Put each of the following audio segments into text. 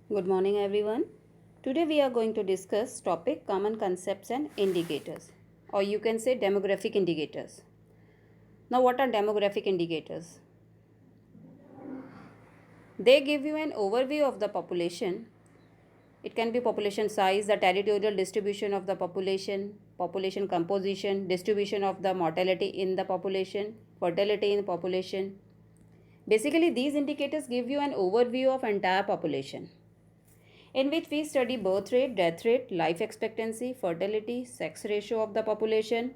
Good morning everyone. Today we are going to discuss topic common concepts and indicators, or you can say demographic indicators. Now what are demographic indicators? They give you an overview of the population. It can be population size, the territorial distribution of the population, population composition, distribution of the mortality in the population, fertility in the population. Basically these indicators give you an overview of entire population, in which we study birth rate, death rate, life expectancy, fertility, sex ratio of the population.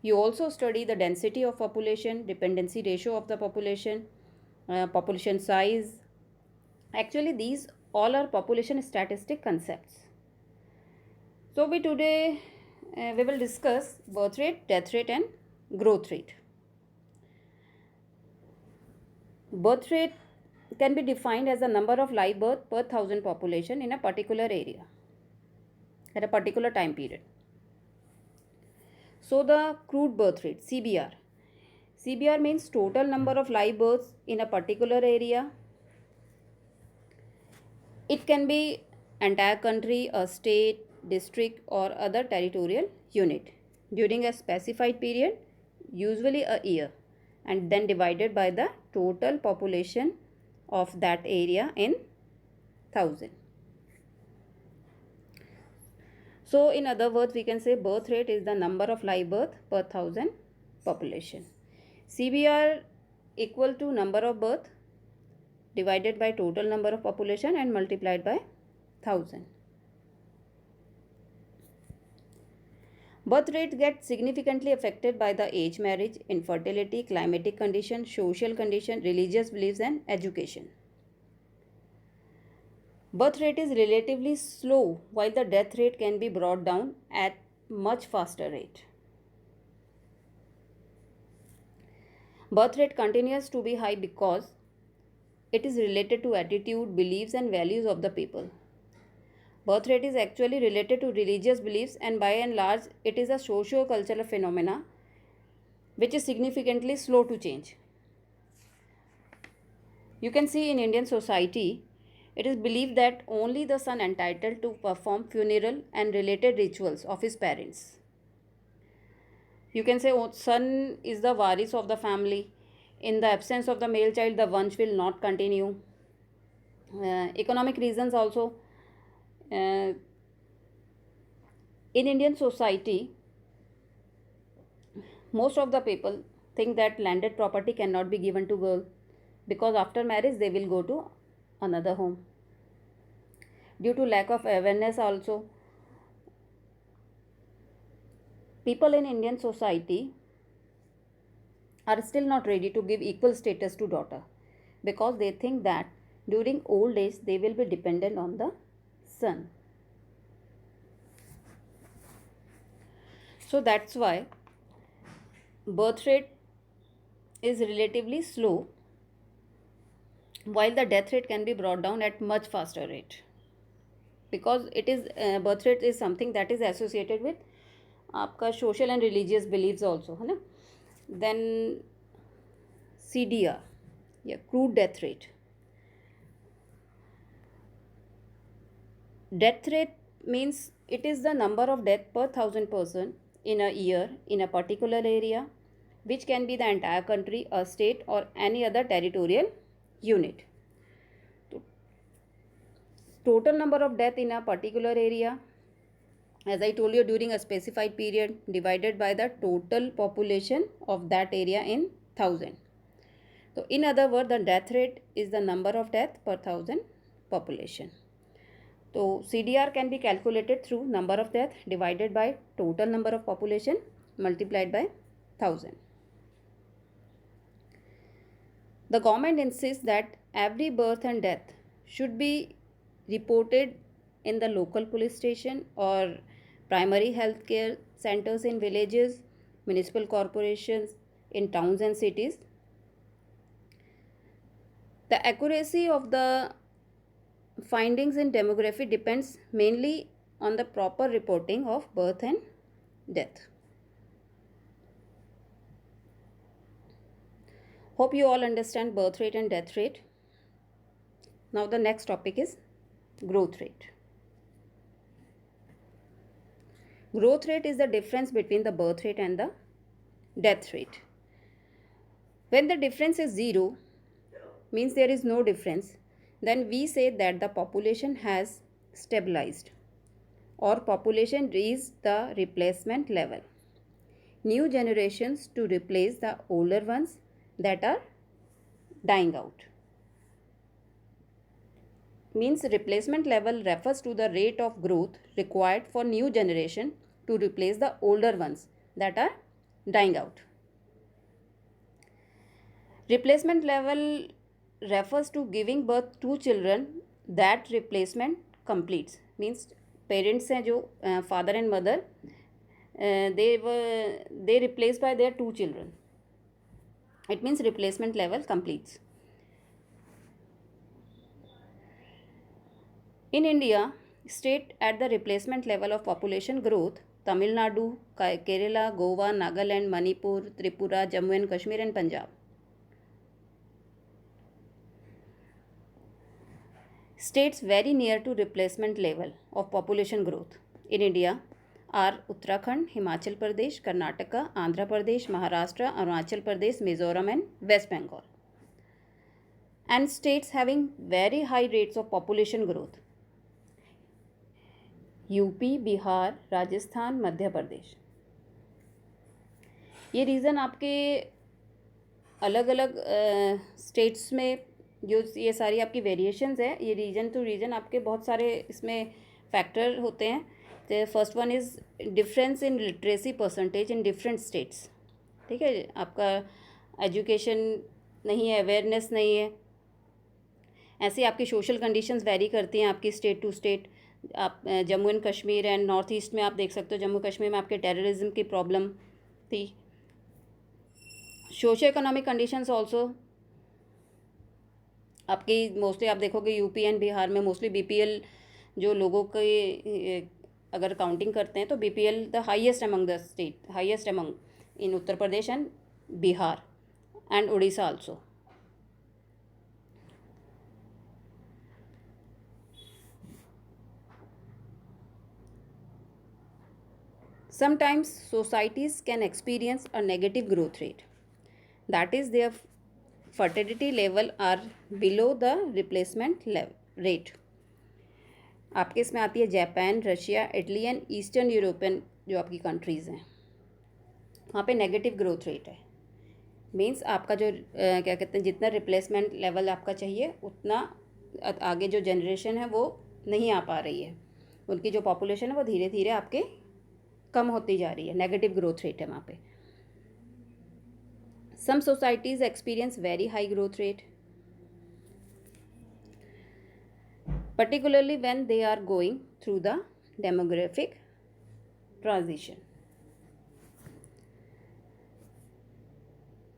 You also study the density of population, dependency ratio of the population, population size. Actually, these all are population statistic concepts. So, we will discuss birth rate, death rate, and growth rate. Birth rate can be defined as the number of live birth per thousand population in a particular area at a particular time period. So the crude birth rate CBR. CBR means total number of live births in a particular area. It can be entire country, a state, district or other territorial unit during a specified period, usually a year, and then divided by the total population of that area in thousand. So in other words, we can say birth rate is the number of live birth per thousand population. CBR equal to number of birth divided by total number of population and multiplied by 1000. Birth rate gets significantly affected by the age, marriage, infertility, climatic condition, social condition, religious beliefs and education. Birth rate is relatively slow while the death rate can be brought down at much faster rate. Birth rate continues to be high because it is related to attitude, beliefs and values of the people. Birth rate is actually related to religious beliefs, and by and large it is a socio-cultural phenomena which is significantly slow to change. You can see in Indian society, it is believed that only the son entitled to perform funeral and related rituals of his parents. You can say son is the waris of the family. In the absence of the male child, the vansh will not continue. Economic reasons also. In Indian society, most of the people think that landed property cannot be given to girl because after marriage they will go to another home. Due to lack of awareness also, people in Indian society are still not ready to give equal status to daughter because they think that during old age they will be dependent on the son. So that's why birth rate is relatively slow while the death rate can be brought down at much faster rate, because it is birth rate is something that is associated with आपका social and religious beliefs also है ना. Then CDR, yeah, crude death rate. Death rate means it is the number of death per thousand person in a year in a particular area, which can be the entire country, a state or any other territorial unit. Total number of death in a particular area, as I told you, during a specified period divided by the total population of that area in thousand. So in other words, the death rate is the number of death per thousand population. So CDR can be calculated through number of death divided by total number of population multiplied by 1000. The government insists that every birth and death should be reported in the local police station or primary health care centers in villages, municipal corporations, in towns and cities. The accuracy of the findings in demography depends mainly on the proper reporting of birth and death. Hope you all understand birth rate and death rate. Now the next topic is growth rate. Growth rate is the difference between the birth rate and the death rate. When the difference is zero, means there is no difference, then we say that the population has stabilized or population reached the replacement level. New generations to replace the older ones that are dying out. Means replacement level refers to the rate of growth required for new generation to replace the older ones that are dying out. Replacement level refers to giving birth to children that replacement completes. Means parents हैं जो father and mother, they replaced by their 2 children. It means replacement level completes. In India, state at the replacement level of population growth: Tamil Nadu, Kerala, Goa, Nagaland, Manipur, Tripura, Jammu and Kashmir and Punjab. States very near to replacement level of population growth in India are Uttarakhand, Himachal Pradesh, Karnataka, Andhra Pradesh, Maharashtra, Arunachal Pradesh, Mizoram and West Bengal. And states having very high rates of population growth: UP, Bihar, Rajasthan, Madhya Pradesh. ये reason आपके अलग अलग states में जो ये सारी आपकी variations है, ये रीजन टू रीजन आपके बहुत सारे इसमें फैक्टर होते हैं. The first one is difference in literacy percentage in different states. ठीक है, आपका एजुकेशन नहीं है, अवेयरनेस नहीं है, ऐसे आपकी सोशल कंडीशंस वेरी करती हैं आपकी स्टेट टू स्टेट. आप Jammu and Kashmir and north east में आप देख सकते हो, जम्मू कश्मीर में आपके टेररिज्म की प्रॉब्लम थी. सोशो इकोनॉमिक कंडीशंस ऑल्सो आपकी मोस्टली आप देखोगे यूपी एंड बिहार में मोस्टली बीपीएल जो लोगों के अगर काउंटिंग करते हैं तो BPL the highest among the state, highest among in Uttar Pradesh and Bihar and Orissa also. Sometimes societies can experience a negative growth rate. That is, their fertility level are below the replacement rate. आपके इसमें आती है Japan, Russia, Italy and eastern European जो आपकी countries हैं, वहाँ पे negative growth rate है. मीन्स आपका जो क्या कहते हैं, जितना रिप्लेसमेंट लेवल आपका चाहिए उतना आगे जो जनरेशन है वो नहीं आ पा रही है. उनकी जो पॉपुलेशन है वो धीरे धीरे आपके कम होती जा रही है. नेगेटिव ग्रोथ रेट है वहाँ पे. Some societies experience very high growth rate, particularly when they are going through the demographic transition.